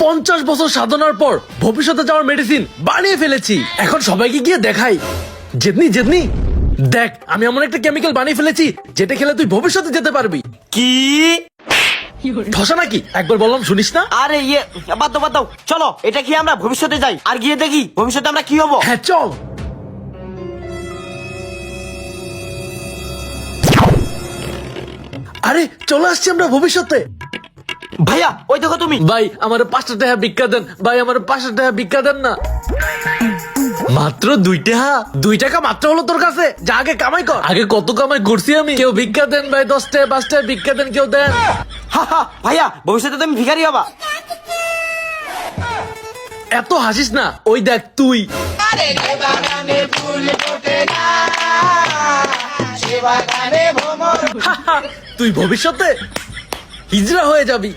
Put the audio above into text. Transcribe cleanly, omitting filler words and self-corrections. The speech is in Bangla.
50 বছর সাধনার পর ভবিষ্যতে যাওয়ার মেডিসিন বানিয়ে ফেলেছি। এখন সবাইকে গিয়ে দেখাই। জেদনি জেদনি দেখ, আমি এমন একটা কেমিক্যাল বানিয়ে ফেলেছি যেটা খেলে তুই ভবিষ্যতে যেতে পারবি। কি? ঠসা নাকি? একবার বললাম শুনিস না? আরে বাদ দাও, চলো এটা খেয়ে আমরা ভবিষ্যতে যাই আর গিয়ে দেখি ভবিষ্যতে আমরা কি হবো। হ্যাঁ চল। আরে চলে আসছি আমরা ভবিষ্যতে। ভাইয়া ওই দেখো তুমি। ভাই আমার 5টা টাকা ভিক্ষা দেন, ভাই আমার 5টা টাকা ভিক্ষা দেন না। মাত্র 2 টাকা? 2 টাকা মাত্র হলো তোর কাছে? যা আগে কামাই কর। আগে কত কামাই করছি আমি। কেউ ভিক্ষা দেন ভাই, 10 টাকা 5 টাকা ভিক্ষা দেন, কেউ দেন। ভাইয়া ভবিষ্যতে তুমি ভিখারি হবা। এত হাসিস না, ওই দেখ তুই। তুই ভবিষ্যতে হিজড়া হয়ে যাবি।